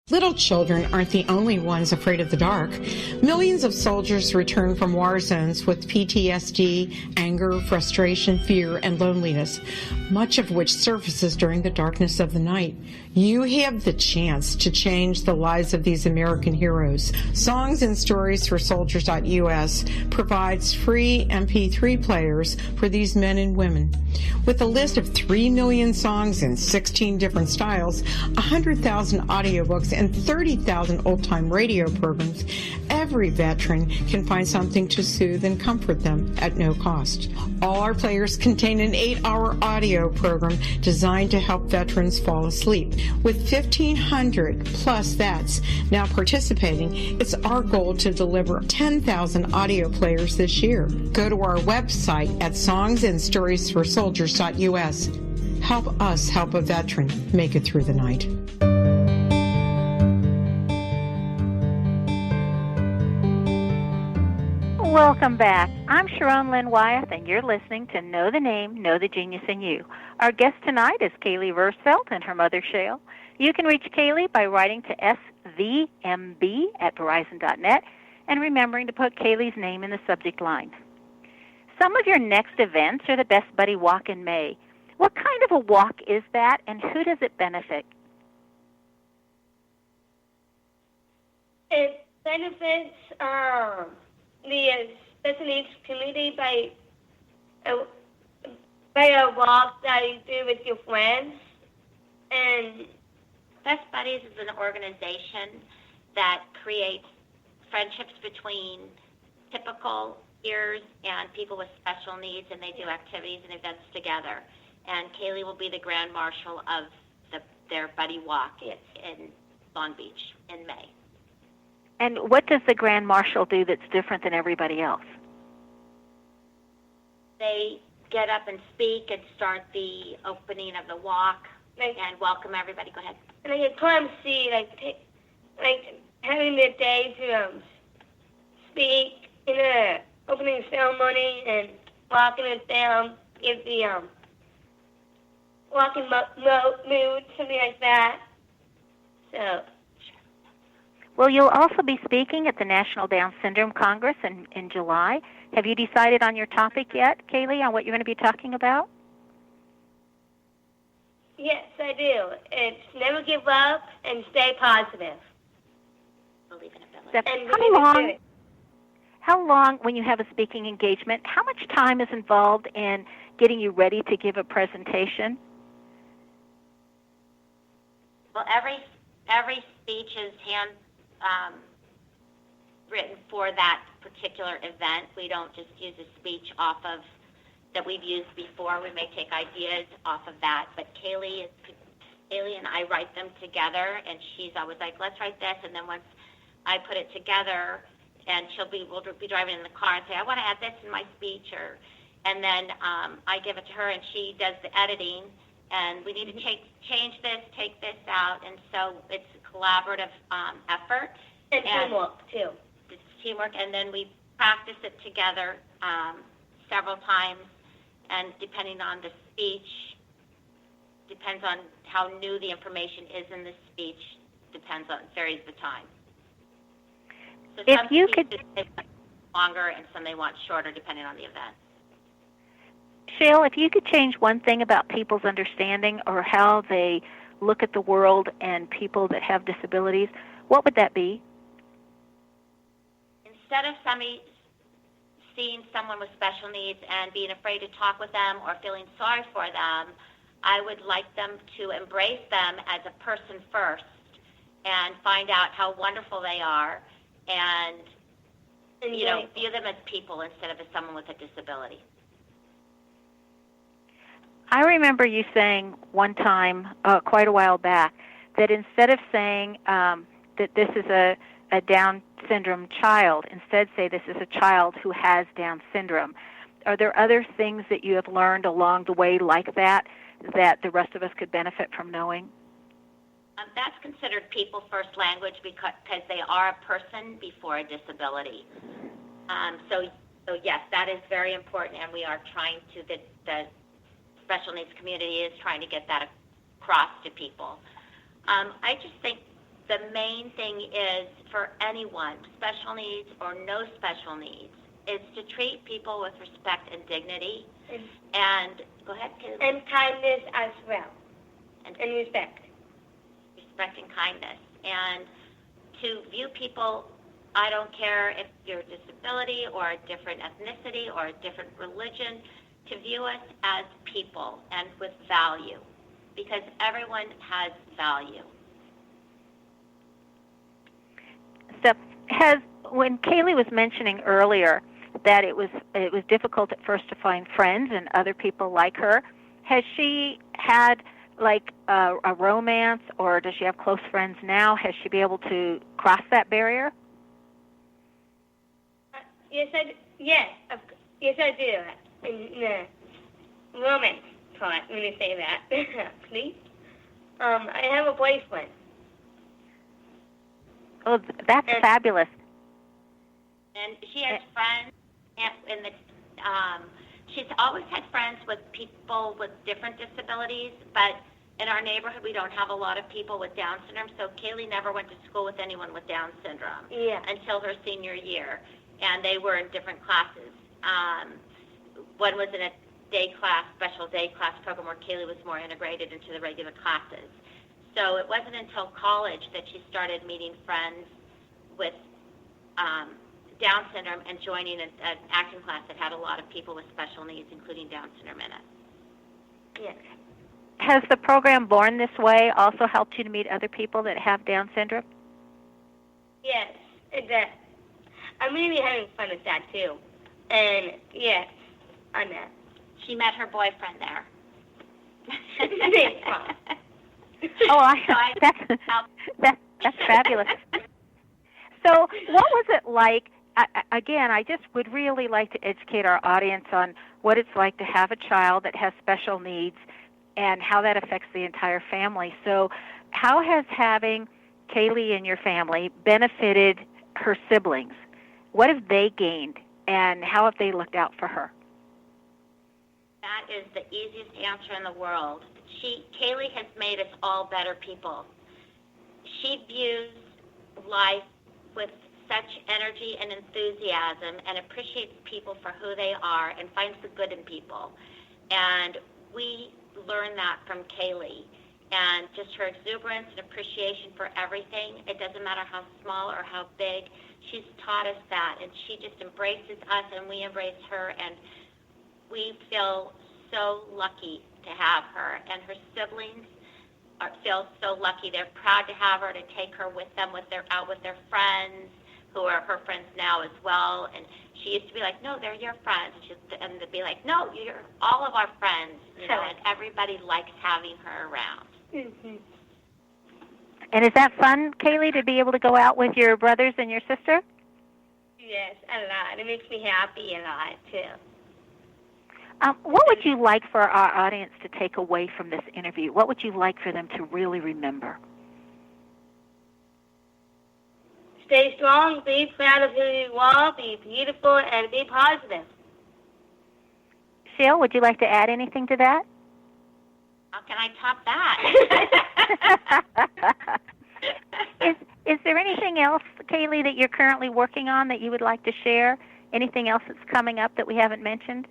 Speaker 12: Little children aren't the only ones afraid of the dark. Millions of soldiers return from war zones with PTSD, anger, frustration, fear, and loneliness, much of which surfaces during the darkness of the night. You have the chance to change the lives of these American heroes. Songs and Stories for Soldiers.us provides free MP3 players for these men and women. With a list of 3 million songs in 16 different styles, 100,000 audiobooks, and 30,000 old-time radio programs, every veteran can find something to soothe and comfort them at no cost. All our players contain an 8-hour audio program designed to help veterans fall asleep. With 1,500 plus vets now participating, it's our goal to deliver 10,000 audio players this year. Go to our website at songsandstoriesforsoldiers.us. Help us help a veteran make it through the night.
Speaker 2: Welcome back. I'm Sharon Lynn Wyeth, and you're listening to Know the Name, Know the Genius in You. Our guest tonight is Caley Versfelt and her mother, Shail. You can reach Caley by writing to svmb@verizon.net and remembering to put Caley's name in the subject line. Some of your next events are the Best Buddy Walk in May. What kind of a walk is that, and who does it benefit?
Speaker 3: It benefits the special needs community by a walk that you do with your friends.
Speaker 4: And Best Buddies is an organization that creates friendships between typical peers and people with special needs, and they do activities and events together. And Caley will be the Grand Marshal of their Buddy Walk in Long Beach in May.
Speaker 2: And what does the Grand Marshal do that's different than everybody else?
Speaker 4: They get up and speak and start the opening of the walk and welcome everybody. Go ahead.
Speaker 3: And I get clumsy, having the day to speak in the opening ceremony and walking it down, give the walking mood, something like that. So.
Speaker 2: Well, you'll also be speaking at the National Down Syndrome Congress in July. Have you decided on your topic yet, Caley, on what you're going to be talking about?
Speaker 3: Yes, I do. It's never give up and stay positive.
Speaker 4: Believe in ability.
Speaker 2: how long, when you have a speaking engagement, how much time is involved in getting you ready to give a presentation?
Speaker 4: Well, every speech is hand written for that particular event. We don't just use a speech off of that we've used before. We may take ideas off of that, but Caley and I write them together, and she's always like, let's write this, and then once I put it together, and we'll be driving in the car and say, I want to add this in my speech, and then I give it to her, and she does the editing, and we need to change this, take this out, and so it's a collaborative effort.
Speaker 3: And teamwork, too.
Speaker 4: It's teamwork, and then we practice it together several times, and depending on the speech, depends on how new the information is in the speech, varies the time. So some speeches take longer, and some they want shorter, depending on the event.
Speaker 2: Shail, if you could change one thing about people's understanding or how they look at the world and people that have disabilities, what would that be?
Speaker 4: Instead of seeing someone with special needs and being afraid to talk with them or feeling sorry for them, I would like them to embrace them as a person first and find out how wonderful they are and view them as people instead of as someone with a disability.
Speaker 2: I remember you saying one time, quite a while back, that instead of saying that this is a Down syndrome child, instead say this is a child who has Down syndrome. Are there other things that you have learned along the way like that the rest of us could benefit from knowing?
Speaker 4: That's considered people first language because they are a person before a disability. So yes, that is very important, and we are trying to, the special needs community is trying to get that across to people. I just think the main thing is for anyone, special needs or no special needs, is to treat people with respect and dignity. And go ahead, Caley.
Speaker 3: And kindness as well. And respect.
Speaker 4: Respect and kindness. And to view people, I don't care if you're a disability or a different ethnicity or a different religion, to view us as people and with value, because everyone has value.
Speaker 2: So when Caley was mentioning earlier that it was difficult at first to find friends and other people like her, has she had like a romance, or does she have close friends now? Has she been able to cross that barrier?
Speaker 3: Yes, I do. In the romance part, when you say that, please. I have a boyfriend.
Speaker 2: Oh, that's fabulous.
Speaker 4: And she has friends she's always had friends with people with different disabilities, but in our neighborhood we don't have a lot of people with Down syndrome, so Caley never went to school with anyone with Down syndrome until her senior year, and they were in different classes. One was in a special day class program where Caley was more integrated into the regular classes. So it wasn't until college that she started meeting friends with Down syndrome and joining an acting class that had a lot of people with special needs, including Down syndrome in it.
Speaker 3: Yes.
Speaker 2: Has the program Born This Way also helped you to meet other people that have Down syndrome?
Speaker 3: Yes, it does. I'm really having fun with that, too. And, yes, on that.
Speaker 4: She met her boyfriend there.
Speaker 2: That's fabulous. So what was it like? Again, I just would really like to educate our audience on what it's like to have a child that has special needs and how that affects the entire family. So how has having Caley in your family benefited her siblings? What have they gained, and how have they looked out for her?
Speaker 4: That is the easiest answer in the world. Caley has made us all better people. She views life with such energy and enthusiasm and appreciates people for who they are and finds the good in people. And we learn that from Caley. and just her exuberance and appreciation for everything. It doesn't matter how small or how big. She's taught us that, and she just embraces us, and we embrace her, and we feel so lucky to have her. And her siblings feel so lucky. They're proud to have her, to take her with them out with their friends, who are her friends now as well. And she used to be like, no, they're your friends. And they'd be like, no, you're all of our friends. And everybody likes having her around.
Speaker 3: Mm-hmm.
Speaker 2: And is that fun, Caley, to be able to go out with your brothers and your sister?
Speaker 3: Yes, a lot. It makes me happy a lot, too.
Speaker 2: What would you like for our audience to take away from this interview? What would you like for them to really remember?
Speaker 3: Stay strong, be proud of who you are, be beautiful, and be positive.
Speaker 2: Shail, would you like to add anything to that?
Speaker 4: How can I top that?
Speaker 2: Is there anything else, Caley, that you're currently working on that you would like to share? Anything else that's coming up that we haven't mentioned?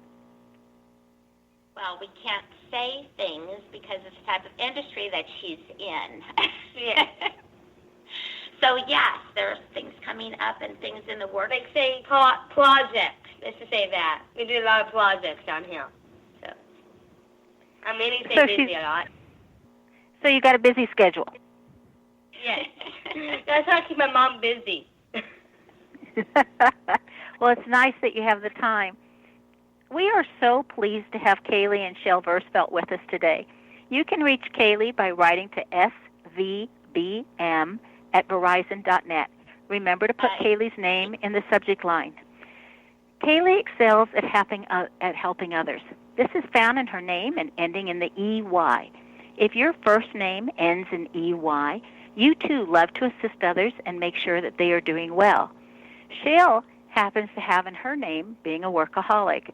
Speaker 4: Well, we can't say things because of the type of industry that she's in.
Speaker 3: Yes.
Speaker 4: So, yes, there's things coming up and things in the works.
Speaker 3: Like saying projects. Let's just say that. We do a lot of projects down here. So, I'm really busy a lot.
Speaker 2: So you got a busy schedule.
Speaker 3: Yes. That's how I keep my mom busy.
Speaker 2: Well, it's nice that you have the time. We are so pleased to have Caley and Shail Versfelt with us today. You can reach Caley by writing to svbm@verizon.net. Remember to put Caley's name in the subject line. Caley excels at helping others. This is found in her name and ending in the EY. If your first name ends in EY, you too love to assist others and make sure that they are doing well. Shail happens to have in her name being a workaholic.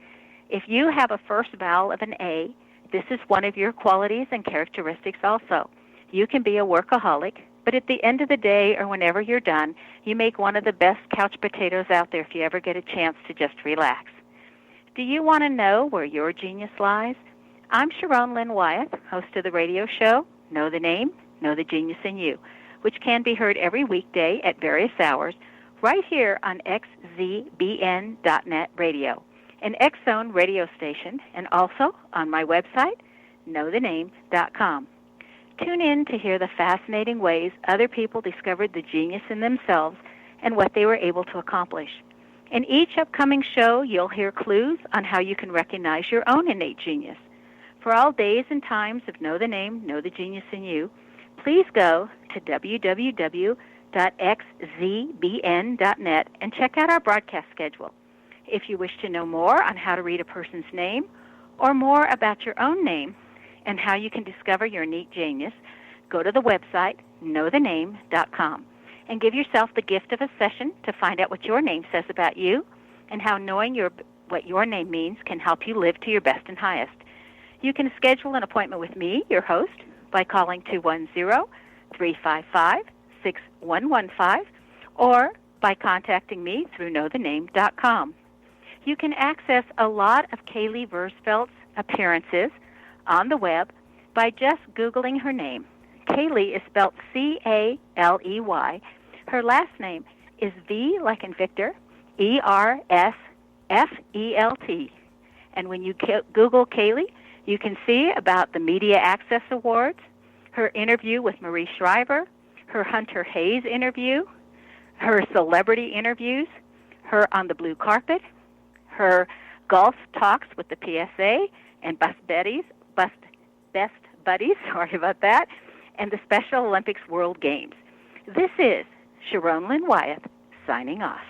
Speaker 2: If you have a first vowel of an A, this is one of your qualities and characteristics also. You can be a workaholic, but at the end of the day or whenever you're done, you make one of the best couch potatoes out there if you ever get a chance to just relax. Do you want to know where your genius lies? I'm Sharon Lynn Wyeth, host of the radio show, Know the Name, Know the Genius in You, which can be heard every weekday at various hours right here on xzbn.net radio, an X-Zone radio station, and also on my website, knowthename.com. Tune in to hear the fascinating ways other people discovered the genius in themselves and what they were able to accomplish. In each upcoming show, you'll hear clues on how you can recognize your own innate genius. For all days and times of Know the Name, Know the Genius in You, please go to www.xzbn.net and check out our broadcast schedule. If you wish to know more on how to read a person's name or more about your own name and how you can discover your innate genius, go to the website, knowthename.com, and give yourself the gift of a session to find out what your name says about you and how knowing what your name means can help you live to your best and highest. You can schedule an appointment with me, your host, by calling 210-355-6115 or by contacting me through knowthename.com. You can access a lot of Caley Versfelt's appearances on the web by just Googling her name. Caley is spelled C-A-L-E-Y. Her last name is V like in Victor, E-R-S-F-E-L-T. And when you Google Caley, you can see about the Media Access Awards, her interview with Marie Shriver, her Hunter Hayes interview, her celebrity interviews, her on the blue carpet, her golf talks with the PSA and Best Buddies, sorry about that, and the Special Olympics World Games. This is Sharon Lynn Wyeth signing off.